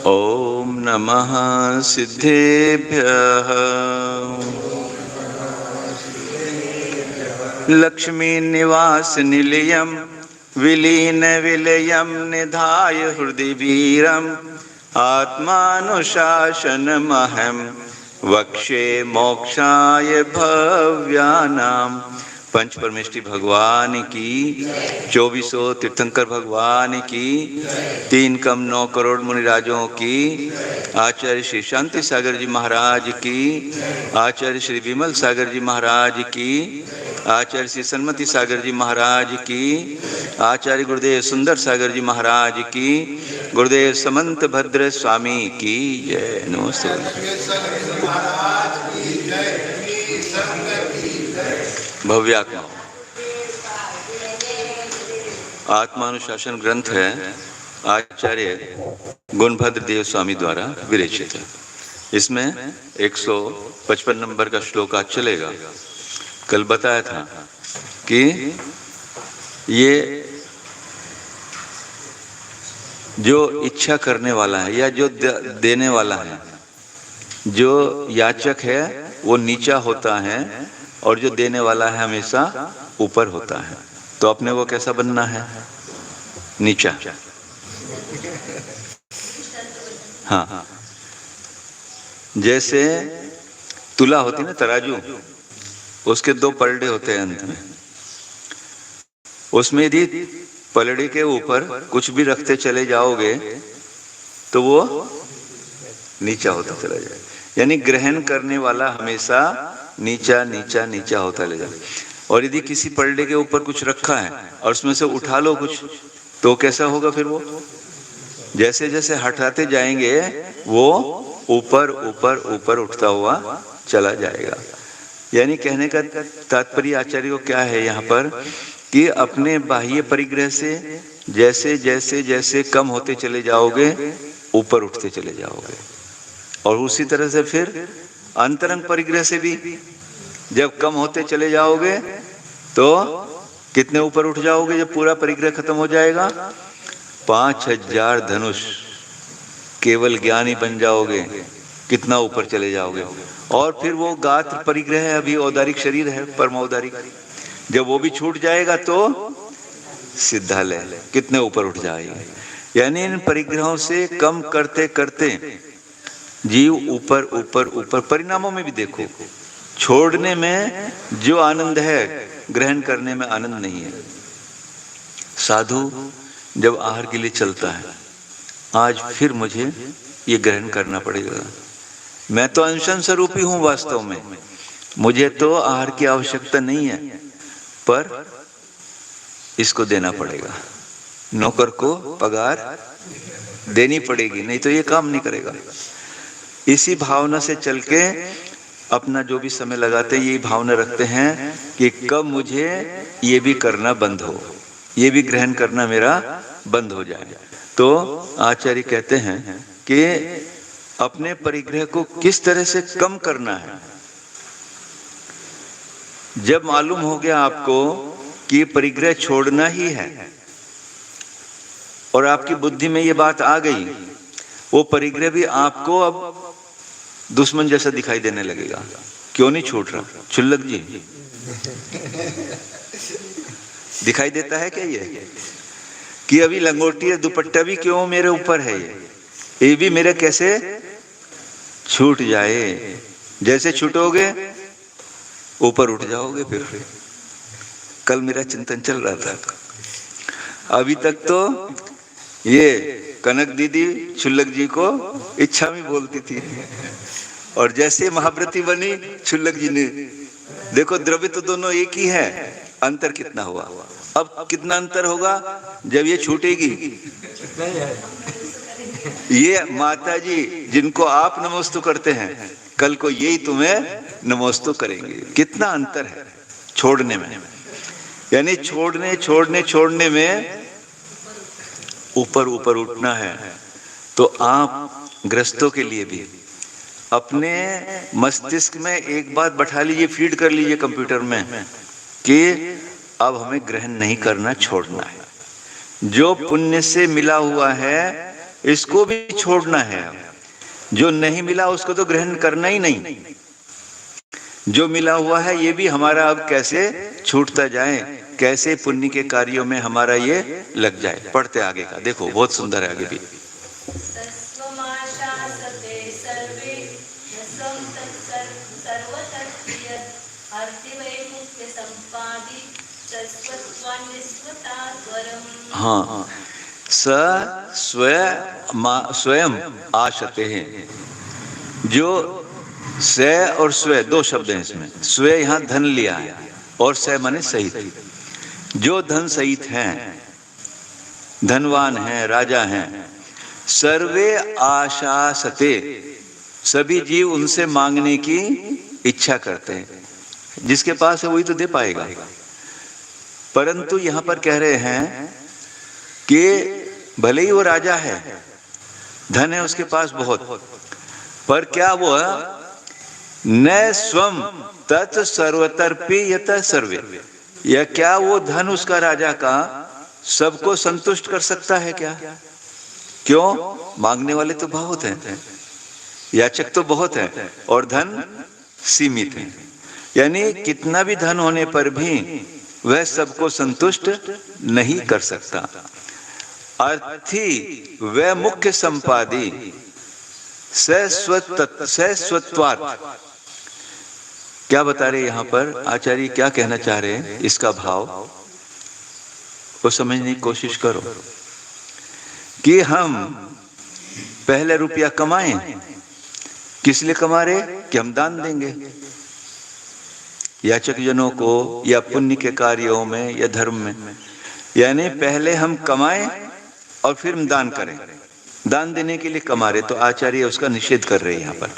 ओम नमः सिद्धेभ्यः। लक्ष्मी निवास निलयम विलीन विलयम निधाय हृदि वीरम आत्मानुशासनमहं वक्षे मोक्षाय भव्यानाम। पंच परमेष्टि भगवान की, 2400 तीर्थंकर भगवान की, 3 कम 9 करोड़ मुनिराजों की, आचार्य श्री शांति सागर जी महाराज की, आचार्य श्री विमल सागर जी महाराज की, आचार्य श्री सन्मति सागर जी महाराज की, आचार्य गुरुदेव सुंदर सागर जी महाराज की, गुरुदेव समंत भद्र स्वामी की जय। नमस्ते। भव्यात्मा आत्मानुशासन ग्रंथ है, आचार्य गुणभद्र देव स्वामी द्वारा विरचित है। इसमें 155 नंबर का श्लोक आज चलेगा। कल बताया था कि ये जो इच्छा करने वाला है या जो देने वाला है, जो याचक है वो नीचा होता है और जो देने वाला है हमेशा ऊपर होता है। तो अपने को कैसा बनना है? नीचा। हाँ, जैसे तुला होती ना, तराजू, उसके 2 पलड़े होते हैं अंत में। उसमें यदि पलड़े के ऊपर कुछ भी रखते चले जाओगे तो वो नीचा होता चला जाएगा। यानी ग्रहण करने वाला हमेशा नीचा नीचा नीचा होता ले जाए। और यदि किसी पलड़े के ऊपर कुछ रखा है और उसमें से उठा लो कुछ, तो कैसा होगा फिर? वो जैसे जैसे हटाते जाएंगे वो ऊपर ऊपर ऊपर उठता हुआ चला जाएगा। यानी कहने का तात्पर्य आचार्य को क्या है यहाँ पर कि अपने बाह्य परिग्रह से जैसे जैसे जैसे कम होते चले जाओगे ऊपर उठते चले जाओगे, और उसी तरह से फिर अंतरंग परिग्रह से भी जब कम होते चले जाओगे तो कितने ऊपर उठ जाओगे? जब पूरा परिग्रह खत्म हो जाएगा 5000 धनुष केवल ज्ञानी बन जाओगे, कितना ऊपर चले जाओगे। और फिर वो गात्र परिग्रह है, अभी औदारिक शरीर है, परम औदारिक, जब वो भी छूट जाएगा तो सिद्धालय, कितने ऊपर उठ जाएगा। यानी इन परिग्रहों से कम करते करते जीव ऊपर ऊपर ऊपर। परिणामों में भी देखो, छोड़ने में जो आनंद है ग्रहण करने में आनंद नहीं है। साधु जब आहार के लिए चलता है, आज फिर मुझे ये ग्रहण करना पड़ेगा, मैं तो अंशन स्वरूपी हूं वास्तव में, मुझे तो आहार की आवश्यकता नहीं है, पर इसको देना पड़ेगा, नौकर को पगार देनी पड़ेगी, नहीं तो ये काम नहीं करेगा। इसी भावना से चल के अपना जो भी समय लगाते हैं यही भावना रखते हैं कि कब मुझे ये भी करना बंद हो, ये भी ग्रहण करना मेरा बंद हो जाए। तो आचार्य कहते हैं कि अपने परिग्रह को किस तरह से कम करना है। जब मालूम हो गया आपको कि परिग्रह छोड़ना ही है और आपकी बुद्धि में ये बात आ गई, वो परिग्रह भी आपको अब दुश्मन जैसा दिखाई देने लगेगा। क्यों नहीं छूट रहा? छुल्लक जी दिखाई देता है क्या ये कि अभी लंगोटी है, दुपट्टा भी क्यों मेरे ऊपर है, ये भी मेरे कैसे छूट जाए। जैसे छूटोगे ऊपर उठ जाओगे। फिर कल मेरा चिंतन चल रहा था, अभी तक तो ये कनक दीदी छुल्लक जी को इच्छा में बोलती थी, और जैसे महाव्रती बनी छुल्लक जी ने, देखो द्रव्य तो दोनों एक ही है, अंतर कितना हुआ। अब कितना अंतर होगा जब ये छूटेगी। ये माता जी जिनको आप नमोस्तु करते हैं, कल को यही तुम्हें नमोस्तु करेंगे। कितना अंतर है छोड़ने में। यानी छोड़ने छोड़ने छोड़ने में ऊपर ऊपर उठना है। तो आप ग्रस्तों के लिए भी अपने मस्तिष्क में एक बात बैठा लीजिए, फीड कर लीजिए कंप्यूटर में कि अब हमें ग्रहण नहीं करना, छोड़ना है। जो पुण्य से मिला हुआ है इसको भी छोड़ना है। जो नहीं मिला उसको तो ग्रहण करना ही नहीं। जो मिला हुआ है ये भी हमारा अब कैसे छूटता जाए, कैसे पुण्य के कार्यों में हमारा ये लग जाए। पढ़ते आगे का, देखो बहुत सुंदर है आगे भी। हाँ, स स्वयं आशते हैं। जो स और स्व दो शब्द हैं इसमें। स्व यहाँ धन लिया है और स माने सहित। जो धन सहित हैं, धनवान हैं, राजा हैं, सर्वे आशासते, सभी जीव उनसे मांगने की इच्छा करते हैं। जिसके पास है वही तो दे पाएगा। परंतु यहाँ पर कह रहे हैं कि भले ही वो राजा है, धन है उसके पास बहुत, पर क्या वो न स्वम तत् सर्वतर्पी यत सर्वे, या क्या वो धन उसका राजा का सबको संतुष्ट कर सकता है क्या? क्यों? मांगने वाले तो बहुत हैं, याचक तो बहुत हैं और धन सीमित है। यानी कितना भी धन होने पर भी वह सबको संतुष्ट नहीं कर सकता। अर्थी वह मुख्य संपादी सस्वत्वात्। क्या बता रहे यहाँ पर आचार्य, क्या कहना चाह रहे हैं? इसका भाव को समझने की कोशिश करो कि हम पहले रुपया कमाएं, किस लिए कमा रहे? कि हम दान देंगे याचक जनों को, या पुण्य के कार्यों में, या धर्म में। यानी पहले हम कमाएं और फिर हम दान करें। दान देने के लिए कमा रहे, तो आचार्य उसका निषेध कर रहे हैं यहाँ पर।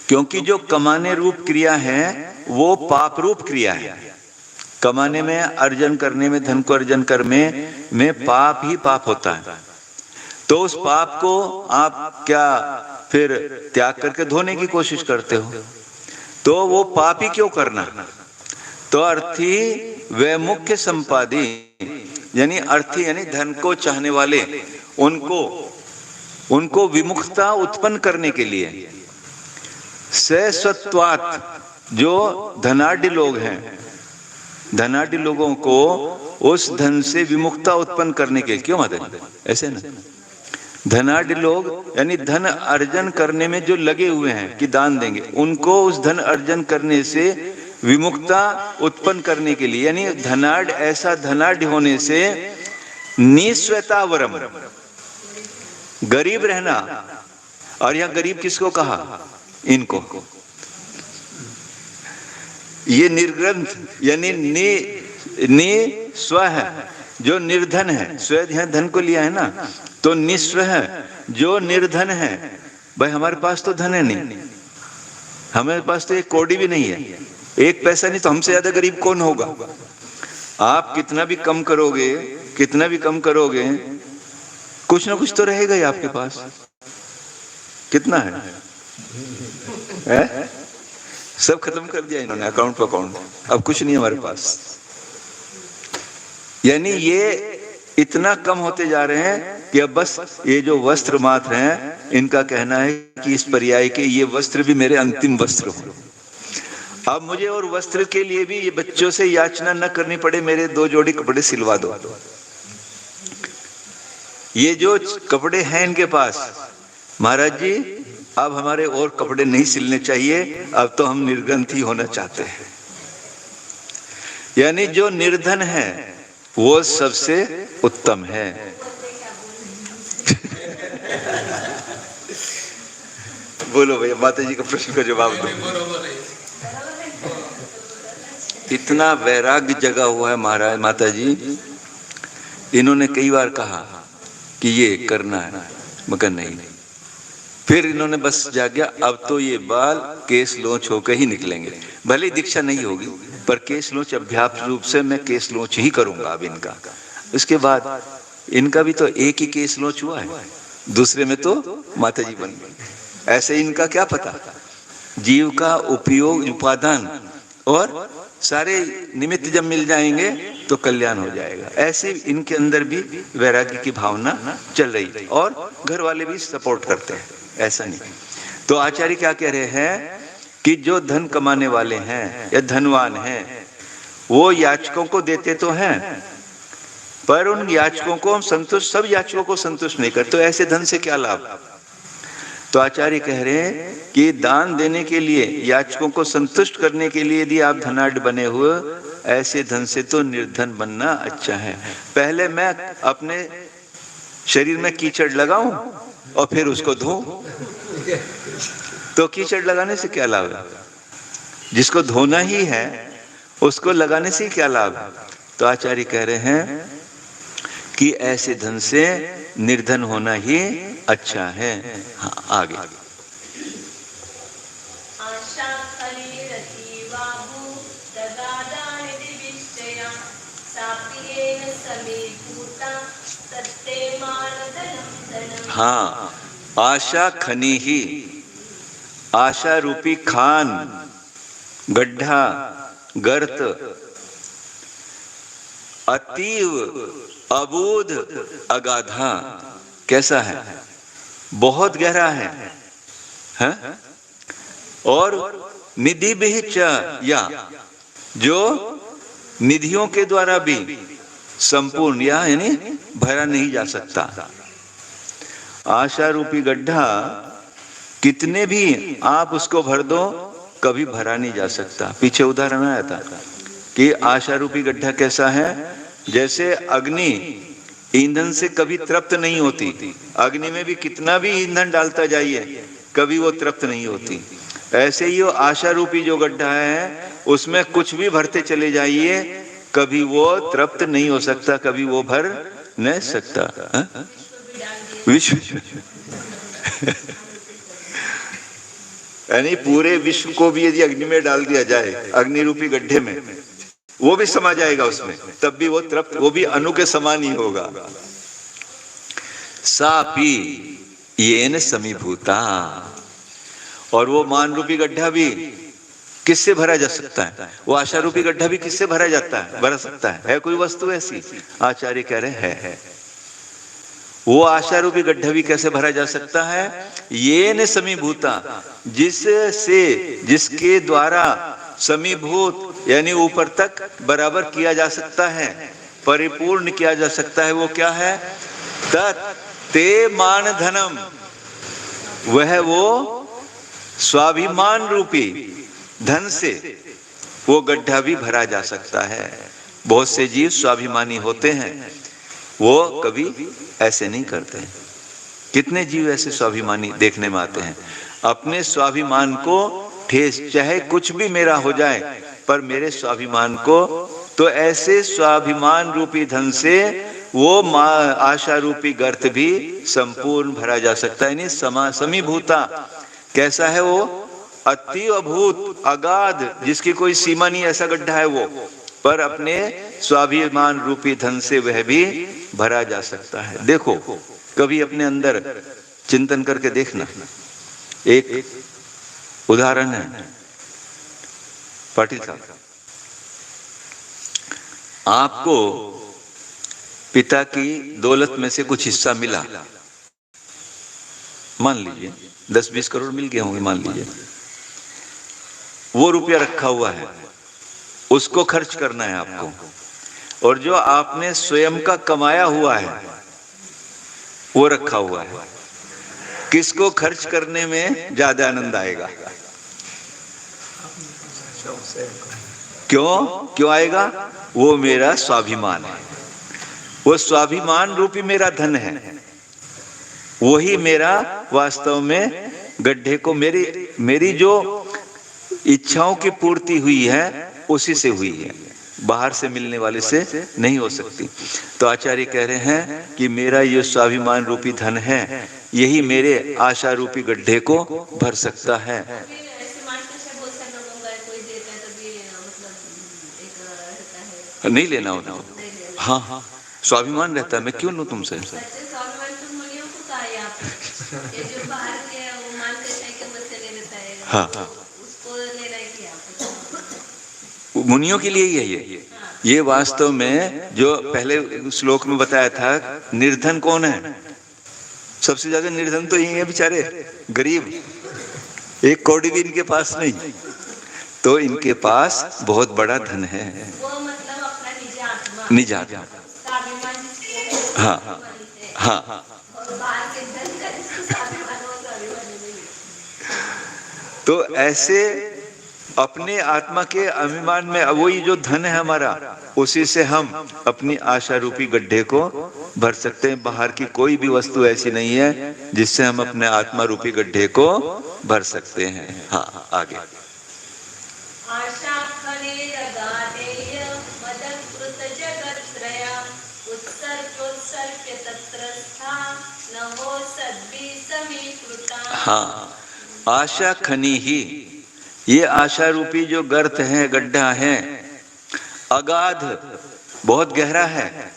क्योंकि जो कमाने रूप क्रिया है वो पाप रूप क्रिया है। कमाने में, अर्जन करने में, धन को अर्जन करने में पाप ही पाप होता है। तो उस पाप को आप क्या फिर त्याग करके धोने की कोशिश करते हो? तो वो पाप ही क्यों करना? तो अर्थी वे मुख्य संपादी, यानी अर्थी यानी धन को चाहने वाले, उनको विमुखता उत्पन्न करने के लिए सस्वत्वात्, जो धनाढ्य लोग हैं, धनाढ्य लोगों को उस धन से विमुखता उत्पन्न करने के लिए। क्यों माता? ऐसे ना, धनाढ्य लोग यानी धन अर्जन करने में जो लगे हुए हैं कि दान देंगे, उनको उस धन अर्जन करने से विमुखता उत्पन्न करने के लिए, यानी धनाढ्य, ऐसा धनाढ्य होने से निस्वतावरम, गरीब रहना। और यहां गरीब किसको कहा? इनको। ये निर्ग्रंथ यानी निस्व है, जो निर्धन है। स्व यहां धन को लिया है ना, तो निस्व है, जो निर्धन है। भाई हमारे पास तो धन है नहीं, हमारे पास तो एक कौड़ी भी नहीं है, एक पैसा नहीं, तो हमसे ज्यादा गरीब कौन होगा? आप कितना भी कम करोगे, कितना भी कम करोगे, कुछ ना कुछ तो रहेगा ही आपके पास। कितना है? सब खत्म कर दिया इन्होंने, अकाउंट पर अकाउंट, अब कुछ नहीं हमारे पास। यानी ये इतना कम होते जा रहे हैं कि अब बस ये जो वस्त्र मात्र हैं, इनका कहना है कि इस पर्याय के ये वस्त्र भी मेरे अंतिम वस्त्र हो। अब मुझे और वस्त्र के लिए भी ये बच्चों से याचना न करनी पड़े, मेरे 2 जोड़ी कपड़े सिलवा दो। ये जो कपड़े हैं इनके पास, महाराज जी अब हमारे और कपड़े नहीं सिलने चाहिए, अब तो हम निर्ग्रंथी होना चाहते हैं। यानी जो निर्धन है वो सबसे उत्तम है। बोलो भैया, माता जी का प्रश्न का जवाब दो। इतना वैराग्य जगा हुआ है महाराज, माता जी। इन्होंने कई बार कहा कि ये करना है, मगर नहीं। फिर इन्होंने बस जागया, अब तो ये बाल केस लोच होकर ही निकलेंगे। भले दीक्षा नहीं होगी, पर केस लोच अभ्यास रूप से मैं केस लोच ही करूंगा अब इनका। उसके बाद इनका भी तो एक ही केस लोच हुआ है, दूसरे में तो माता जी बन गई। ऐसे इनका क्या पता, जीव का उपयोग, उपादान और सारे निमित्त जब मिल जाएंगे तो कल्याण हो जाएगा। ऐसे इनके अंदर भी वैराग्य की भावना चल रही है और घर वाले भी सपोर्ट करते हैं, ऐसा नहीं। तो आचार्य क्या कह रहे हैं कि जो धन कमाने वाले हैं या धनवान हैं वो याचकों को देते तो हैं, पर उन याचकों को हम संतुष्ट, सब याचकों को संतुष्ट नहीं करते, तो ऐसे धन से क्या लाभ। तो आचार्य कह रहे हैं कि दान देने के लिए, याचकों को संतुष्ट करने के लिए यदि आप धनाढ़ बने हुए, ऐसे धन से तो निर्धन बनना अच्छा है। पहले मैं अपने शरीर में कीचड़ लगाऊं और फिर उसको धोऊं, तो कीचड़ लगाने से क्या लाभ है? जिसको धोना ही है उसको लगाने से क्या लाभ? तो आचार्य कह रहे हैं कि ऐसे धन से निर्धन होना ही अच्छा है। हाँ, आगे। हाँ, आशा खनी ही, आशा रूपी खान, गड्ढा, गर्त, अतीव अबूध अगाधा। कैसा है? बहुत गहरा है, हाँ? और निधि भी या जो निधियों के द्वारा भी संपूर्ण या यानी भरा नहीं जा सकता। आशा रूपी गड्ढा कितने भी आप उसको भर दो कभी भरा नहीं जा सकता। पीछे उदाहरण आया था कि आशा रूपी गड्ढा कैसा है, जैसे अग्नि ईंधन से कभी तृप्त नहीं होती, अग्नि में भी कितना भी ईंधन डालता जाइए कभी वो तृप्त नहीं होती। ऐसे ही वो आशा रूपी जो गड्ढा है उसमें कुछ भी भरते चले जाइए कभी वो तृप्त नहीं हो सकता, कभी वो भर नहीं सकता। विश्व यानी पूरे विश्व को भी यदि अग्नि में डाल दिया जाए, अग्नि रूपी गड्ढे में, वो भी समा जाएगा उसमें, तब भी वो तृप्त, वो भी अणु के समान ही होगा। सापी येन समीभूता, और वो मान रूपी गड्ढा भी किससे भरा जा सकता है? वो आशा रूपी गड्ढा भी किससे भरा जाता है, भरा सकता है कोई वस्तु ऐसी? आचार्य कह रहे हैं वो आशा रूपी गड्ढा भी कैसे भरा जा सकता है? येन समीभूता, जिससे, जिसके द्वारा समीभूत यानी ऊपर तक बराबर किया जा सकता है, परिपूर्ण किया जा सकता है। वो क्या है? तत्ते मान धनम, वह वो स्वाभिमान रूपी धन से वो गड्ढा भी भरा जा सकता है। बहुत से जीव स्वाभिमानी होते हैं, वो कभी ऐसे नहीं करते। कितने जीव ऐसे स्वाभिमानी देखने में आते हैं, अपने स्वाभिमान को ठेस, चाहे कुछ भी मेरा हो जाए पर मेरे स्वाभिमान को, तो ऐसे स्वाभिमान रूपी धन से वो आशा रूपी गर्त भी संपूर्ण भरा जा सकता है। नहीं समीभूता कैसा है वो? अति अभूत अगाध, जिसकी कोई सीमा नहीं, ऐसा गड्ढा है वो, पर अपने स्वाभिमान रूपी धन से वह भी भरा जा सकता है। देखो कभी अपने अंदर चिंतन करके देखना। एक उदाहरण है, पाटिल साहब, आपको पिता की दौलत में से कुछ हिस्सा मिला, मान लीजिए 10-20 करोड़ मिल गए होंगे, मान लीजिए। वो रुपया रखा हुआ है, उसको खर्च करना है आपको, और जो आपने स्वयं का कमाया हुआ है वो रखा हुआ है। किसको खर्च करने में ज्यादा आनंद आएगा? क्यों आएगा? वो मेरा स्वाभिमान है, वो स्वाभिमान रूपी मेरा धन है, वही मेरा वास्तव में गड्ढे को, मेरी जो इच्छाओं की पूर्ति हुई है उसी से हुई है, बाहर से मिलने वाले से नहीं हो सकती। तो आचार्य कह रहे हैं कि मेरा ये स्वाभिमान रूपी धन है, यही मेरे आशा रूपी गड्ढे को भर सकता है। नहीं लेना होता, हाँ स्वाभिमान रहता है, मैं क्यों लूं तुमसे? हाँ, मुनियों के लिए ही है ये। ये वास्तव में जो पहले श्लोक में बताया था, निर्धन कौन है? सबसे ज्यादा निर्धन तो यही है बेचारे, गरीब। एक कौड़ी भी इनके पास नहीं, तो इनके पास बहुत बड़ा धन है। वो मतलब अपना निज आत्मा। हाँ हाँ। तो ऐसे अपने आत्मा के अभिमान में वही जो धन है हमारा, उसी से हम अपनी आशा रूपी गड्ढे को भर सकते हैं। बाहर की कोई भी वस्तु ऐसी नहीं है जिससे हम अपने आत्मा रूपी गड्ढे को भर सकते हैं। हाँ, आगे। हाँ, आशा खनी ही, ये आशा रूपी जो गर्त है, गड्ढा है, अगाध, बहुत गहरा है।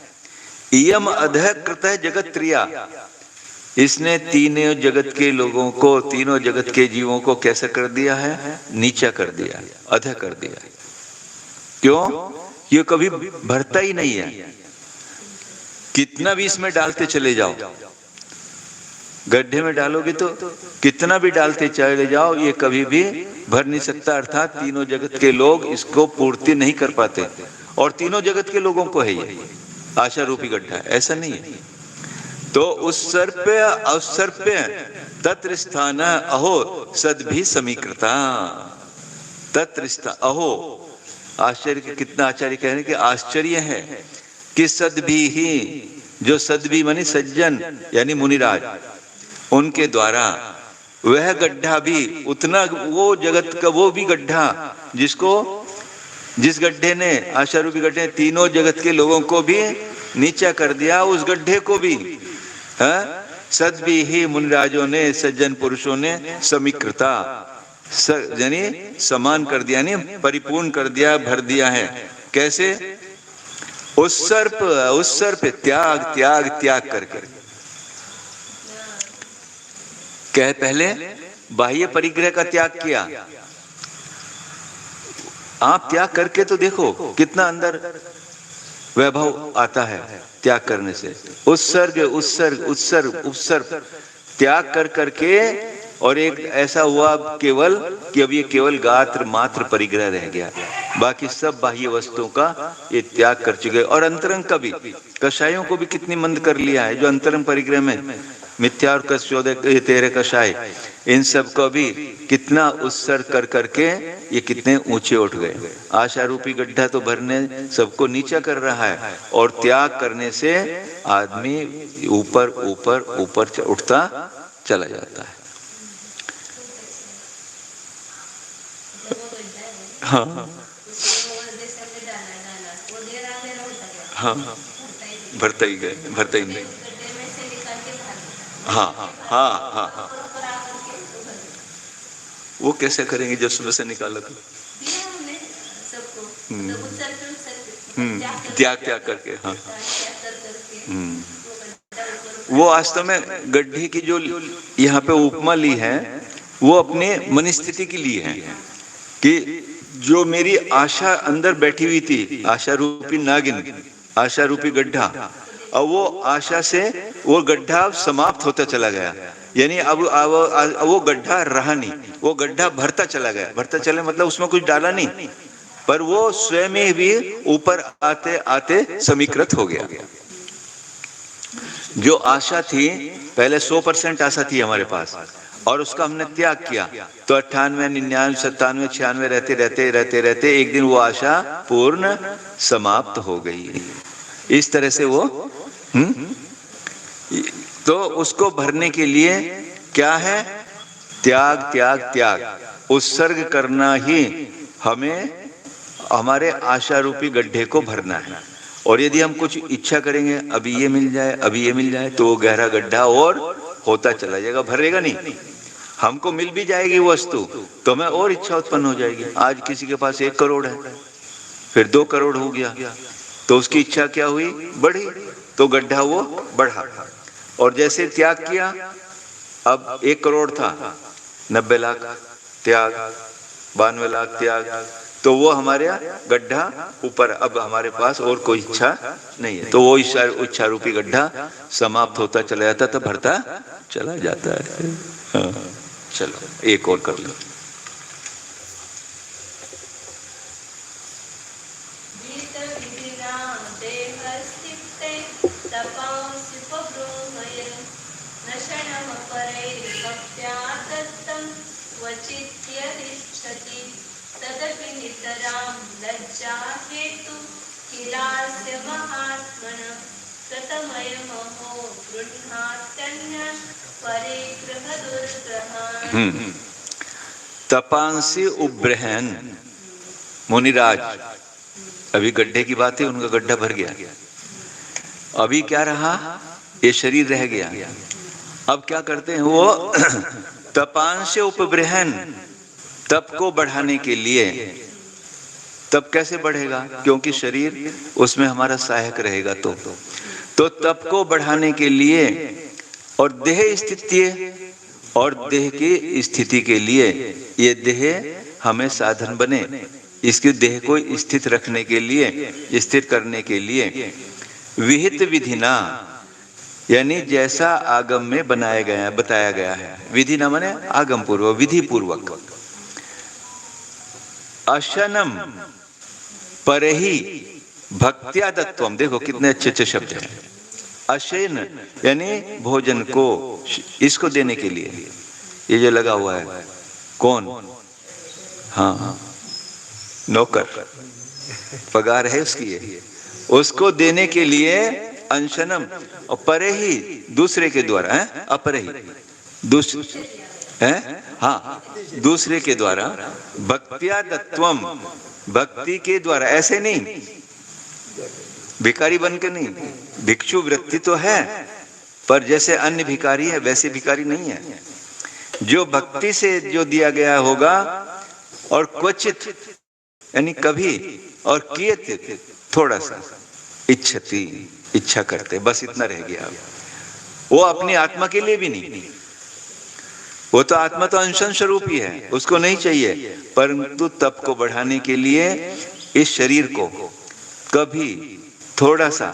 इयम अधः कृत जगत त्रिया, इसने तीनों जगत के लोगों को, तीनों जगत के जीवों को कैसे कर दिया है? नीचा कर दिया, अधः कर दिया। क्यों? ये कभी भरता ही नहीं है। कितना भी इसमें डालते चले जाओ, गड्ढे में डालोगे तो कितना भी डालते चले जाओ, ये कभी भी भर नहीं सकता। अर्थात तीनों जगत के लोग इसको पूर्ति नहीं कर पाते, और तीनों जगत के लोगों को है ये आशा रूपी गड्ढा, ऐसा नहीं है। तो उस सर्प्य अवसर्प्य तत्र स्थान अहो सद्भि समीकृता, तत्र स्थान अहो, आश्चर्य, कितना आचार्य कह रहे हैं कि आश्चर्य है कि सद्भि ही, जो सद्भि मानी सज्जन यानी मुनिराज, उनके द्वारा वह गड्ढा भी उतना, वो जगत का वो भी गड्ढा जिसको, जिस गड्ढे ने, आशा रूपी गड्ढे ने तीनों जगत के लोगों को भी नीचा कर दिया, उस गड्ढे को भी सद्भि ही मुनिराजों ने, सज्जन पुरुषों ने समीकृता, यानी समान कर दिया, यानी परिपूर्ण कर दिया, भर दिया है। कैसे? उत्सर्प त्याग त्याग त्याग करके। कह पहले बाह्य परिग्रह का त्याग किया, आप त्याग करके तो देखो कितना अंदर वैभव आता है त्याग करने से। उत्सर्ग उत्सर्ग उत्सर्ग उत्सर्ग त्याग कर करके, और एक ऐसा हुआ केवल कि अब ये केवल गात्र मात्र परिग्रह रह गया, बाकी सब बाह्य वस्तुओं का ये त्याग कर चुके। और अंतरंग का भी, कषायों को भी कितनी मंद कर लिया है, जो अंतरंग परिग्रह में मिथ्या और कश्योदय तेरे कषाय, इन सब को भी कितना उत्सर्ग कर करके ये कितने ऊंचे उठ गए। आशा रूपी गड्ढा तो भरने सबको नीचा कर रहा है, और त्याग करने से आदमी ऊपर ऊपर ऊपर उठता चला जाता है। हाँ हाँ, भरता ही गए, भरता ही नहीं। हाँ हाँ हाँ हाँ हाँ, वो कैसे करेंगे जब सुबह से निकाला तो? त्याग त्याग करके। हाँ, वो वास्तव में गड्ढे की जो यहाँ पे उपमा ली है, वो अपने मन स्थिति के लिए है कि जो मेरी आशा अंदर बैठी हुई थी, आशा रूपी नागिन, आशा रूपी गड्ढा, अब वो आशा से वो गड्ढा समाप्त होता चला गया, यानी अब वो गड्ढा रहा नहीं, वो गड्ढा भरता चला गया। भरता चले मतलब उसमें कुछ डाला नहीं, पर वो स्वयं ही भी ऊपर आते आते समीकृत हो गया। जो आशा थी, पहले 100% आशा थी हमारे पास, और उसका हमने त्याग किया, तो 98, 99, 97, 96 रहते रहते रहते रहते एक दिन वो आशा पूर्ण समाप्त हो गई। इस तरह से वो तो उसको भरने के लिए क्या है? त्याग त्याग त्याग, उत्सर्ग करना ही हमें हमारे आशा रूपी गड्ढे को भरना है। और यदि हम कुछ इच्छा करेंगे, अभी ये मिल जाए, अभी ये मिल जाए, तो वो गहरा गड्ढा और होता चला जाएगा, भरेगा नहीं। हमको मिल भी जाएगी वस्तु तो हमें और इच्छा उत्पन्न हो जाएगी। आज किसी के पास 1 करोड़ है, फिर 2 करोड़ हो गया, तो उसकी इच्छा क्या हुई? बढ़ी, तो गड्ढा वो बढ़ा। और जैसे त्याग किया, अब 1 करोड़ था, 90 लाख त्याग, 92 लाख त्याग, तो वो हमारे गड्ढा ऊपर, अब हमारे पास और कोई इच्छा नहीं है, तो वो इच्छा रूपी गड्ढा समाप्त होता चला जाता, तो भरता चला जाता है। हाँ, चलो एक और कर लो। तपांसी उब्रहन मुनिराज, अभी गड्ढे की बात है, उनका गड्ढा भर गया, अभी क्या रहा, ये शरीर रह गया। अब क्या करते हैं वो तपांश उपब्रहन, तप को बढ़ाने के लिए, तप कैसे बढ़ेगा, क्योंकि शरीर उसमें हमारा सहायक रहेगा, तो तप को बढ़ाने के लिए और देह स्थिति और देह की स्थिति के लिए, ये देह हमें साधन बने, इसके देह को स्थित रखने के लिए, स्थिर करने के लिए विहित विधिना, यानी जैसा आगम में बनाया गया, बताया गया है, विधि न माने आगम पूर्वक, विधि पूर्वक, अशनम परहि भक्त्या दत्वम, देखो कितने अच्छे अच्छे शब्द हैं, अशेन यानी भोजन को, इसको देने के लिए, ये जो लगा हुआ है कौन, हाँ नौकर, पगार है उसकी, ये उसको देने के लिए अंशनम, और परे ही दूसरे के द्वारा है, अपरे ही दूसरे है, हाँ दूसरे के द्वारा, भक्त्या दत्वम, भक्ति के द्वारा, ऐसे नहीं भिखारी बन के नहीं, भिक्षु वृत्ति तो है, पर जैसे अन्य भिखारी है वैसे भिखारी नहीं है, जो भक्ति से जो दिया गया होगा, और क्वचित यानी कभी, और कियत थोड़ा सा, इच्छति इच्छा करते, बस इतना रह गया, वो अपनी आत्मा के लिए भी नहीं, वो तो आत्मा तो अंशन स्वरूप ही है, उसको नहीं चाहिए, परंतु तप को बढ़ाने के लिए इस शरीर को कभी थोड़ा सा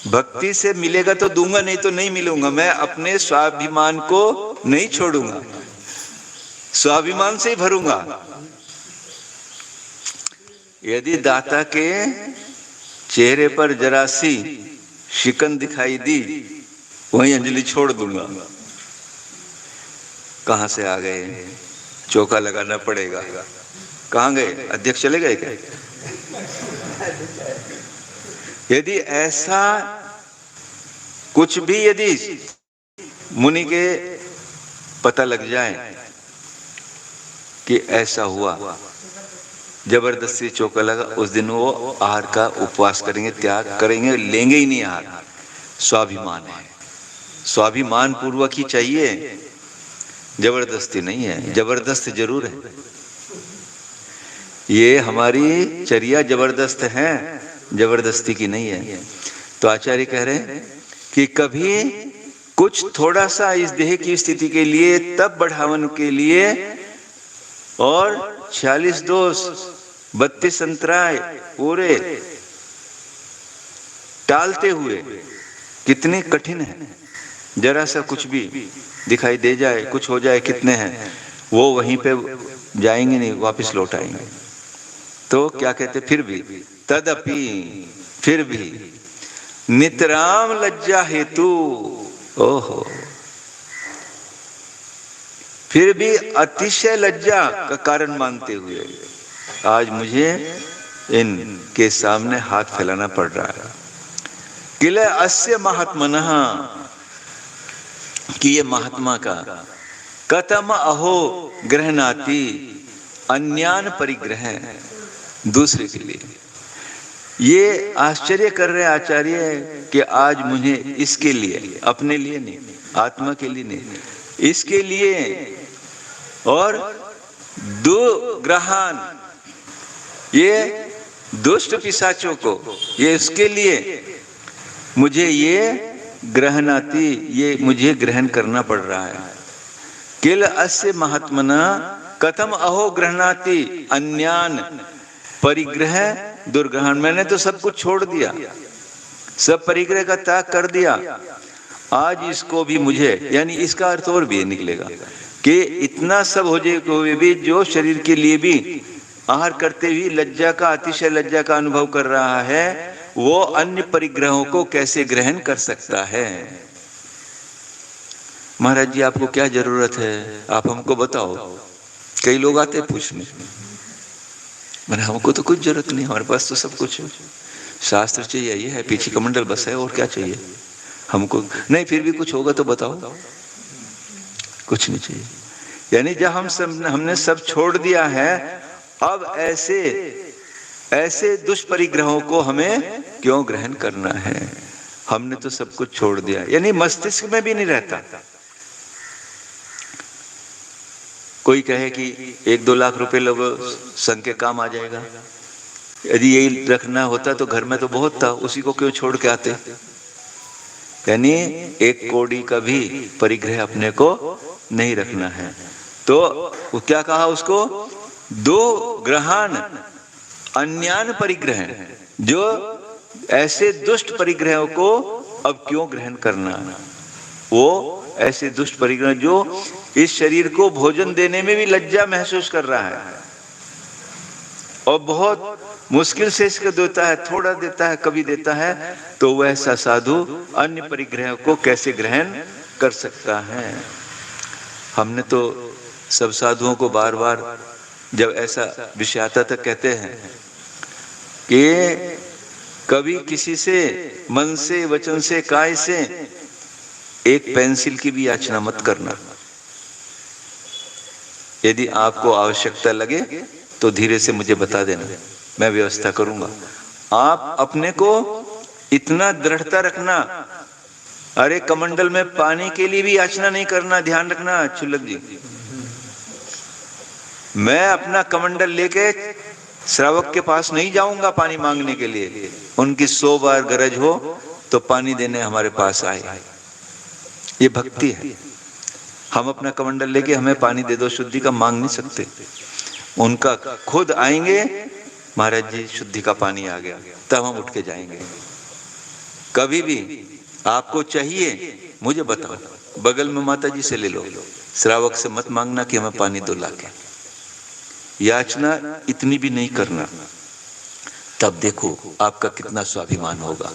भक्ति से मिलेगा तो दूंगा, नहीं तो नहीं मिलूंगा, मैं अपने स्वाभिमान को नहीं छोड़ूंगा, स्वाभिमान से ही भरूंगा। यदि दाता के चेहरे पर जरा सी शिकन दिखाई दी, वहीं अंजलि छोड़ दूंगा। कहां से आ गए, चौका लगाना पड़ेगा, कहां गए, अध्यक्ष चले गए क्या? यदि ऐसा कुछ भी यदि मुनि के पता लग जाए कि ऐसा हुआ, जबरदस्ती चौका लगा, उस दिन वो आहार का उपवास करेंगे, त्याग करेंगे, लेंगे ही नहीं आहार। स्वाभिमान है, स्वाभिमान पूर्वक ही चाहिए, जबरदस्ती नहीं है। जबरदस्त जरूर है, ये हमारी चर्या जबरदस्त है, जबरदस्ती की नहीं है। तो आचार्य कह रहे हैं कि कभी कुछ थोड़ा सा इस देह की स्थिति के लिए, तब बढ़ावन के लिए, और 46 दोष 32 अंतराय पूरे टालते हुए, कितने कठिन है। जरा सा कुछ भी दिखाई दे जाए, कुछ हो जाए, कितने हैं वो वहीं पे जाएंगे नहीं, वापस लौट आएंगे। तो क्या कहते, फिर भी तदपि, फिर भी नितराम लज्जा हेतु, ओहो, फिर भी अतिशय लज्जा का कारण मानते हुए आज मुझे इनके सामने हाथ फैलाना पड़ रहा है। किले अस्य महात्मनः, कि ये महात्मा का कथम अहो ग्रहणाति अन्यान परिग्रह, दूसरे के लिए ये आश्चर्य कर रहे आचार्य कि आज मुझे इसके लिए, अपने लिए नहीं, आत्मा के लिए नहीं, इसके लिए, और दुग्रहान, ये दुष्ट पिशाचों को, ये इसके लिए मुझे ये ग्रहणाति, ये मुझे ग्रहण करना पड़ रहा है। किल अस्य महात्मना, कथम अहो गृह्णाति अन्यान परिग्रह दुर्ग्रहण। मैंने तो सब कुछ छोड़ दिया, सब परिग्रह का त्याग कर दिया, आज इसको भी मुझे, यानी इसका अर्थ और भी निकलेगा कि इतना सब हो जाए कोई भी जो शरीर के लिए भी आहार करते हुए लज्जा का, अतिशय लज्जा का अनुभव कर रहा है, वो अन्य परिग्रहों को कैसे ग्रहण कर सकता है। महाराज जी आपको क्या जरूरत है, आप हमको बताओ। कई लोग आते पूछने, मैंने हमको तो कुछ जरूरत नहीं, हमारे पास तो सब कुछ है, शास्त्र चाहिए, ये है, पीछे कमंडल बस है, और क्या चाहिए हमको। नहीं फिर भी कुछ होगा तो बताओ। कुछ नहीं चाहिए। यानी जब हमने सब छोड़ दिया है, अब ऐसे दुष्परिग्रहों को हमें क्यों ग्रहण करना है। हमने तो सब कुछ छोड़ दिया, यानी मस्तिष्क में भी नहीं रहता। कोई कहे कि 1-2 लाख रुपए लोग संघ के काम आ जाएगा, यदि यही रखना होता तो घर में तो बहुत था, उसी को क्यों छोड़ के आते। यानी 1 कौड़ी का भी परिग्रह अपने को नहीं रखना है। तो वो क्या कहा उसको, 2 ग्रहण अन्यान परिग्रह, जो ऐसे दुष्ट परिग्रहों को अब क्यों ग्रहण करना। वो ऐसे दुष्ट परिग्रह जो इस शरीर को भोजन देने में भी लज्जा महसूस कर रहा है और बहुत मुश्किल से इसको देता है, थोड़ा देता है, कभी देता है, तो वैसा साधु अन्य परिग्रह को कैसे ग्रहण कर सकता है। हमने तो सब साधुओं को बार बार जब ऐसा विषय आता था कहते हैं कि कभी किसी से मन से, वचन से, काय से एक पेंसिल की भी याचना मत करना। यदि आपको आवश्यकता लगे तो धीरे से मुझे बता देना, मैं व्यवस्था करूंगा। आप अपने को इतना दृढ़ता रखना, अरे कमंडल में पानी के लिए भी याचना नहीं करना, ध्यान रखना चुल्लक जी। मैं अपना कमंडल लेके श्रावक के पास नहीं जाऊंगा पानी मांगने के लिए, उनकी 100 बार गरज हो तो पानी देने हमारे पास आए। ये भक्ति है। हम अपना कमंडल लेके हमें पानी दे दो शुद्धि का मांग नहीं सकते। उनका खुद आएंगे, महाराज जी शुद्धि का पानी आ गया, तब हम उठ के जाएंगे। कभी भी आपको चाहिए मुझे बताओ, बगल में माता जी से ले लो, श्रावक से मत मांगना कि हमें पानी दो लाके। याचना इतनी भी नहीं करना, तब देखो आपका कितना स्वाभिमान होगा।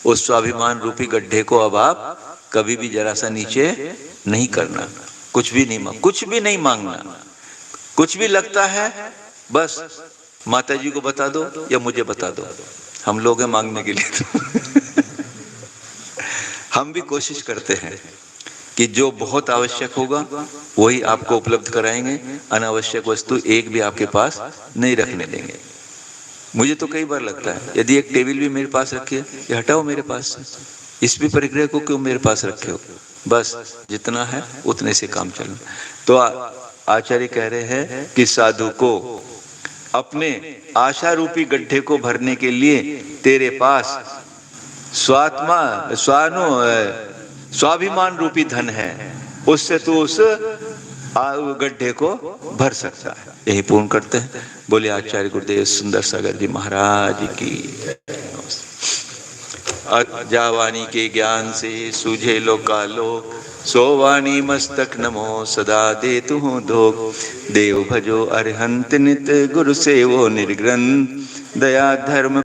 उस स्वाभिमान रूपी गड्ढे को अब आप कभी भी जरा सा नीचे नहीं करना, कुछ भी नहीं मांगना। कुछ भी लगता है बस माता जी को बता दो या मुझे बता दो, हम लोग हैं मांगने के लिए तो हम भी कोशिश करते हैं कि जो बहुत आवश्यक होगा वही आपको उपलब्ध कराएंगे, अनावश्यक वस्तु एक भी आपके पास नहीं रखने देंगे। मुझे तो कई बार लगता है, यदि एक टेबल भी मेरे पास रखी है, ये हटाओ मेरे पास से, इस भी परिग्रह को क्यों मेरे पास रखे हो, बस जितना है उतने से काम चलना। तो आचार्य कह रहे हैं कि साधु को अपने आशा रूपी गड्ढे को भरने के लिए तेरे पास स्वाभिमान रूपी धन है, उससे तू उस गड्ढे को भर सकता है। यही पूर्ण करते हैं। बोले आचार्य गुरुदेव सुंदर सागर जी महाराज की। जावानी के ज्ञान से सूझे लोकालोक, सोवानी मस्तक नमो सदा दे तू धोक। देव भजो अरहंत नित गुरु सेवो निर्ग्रंथ, दया धर्म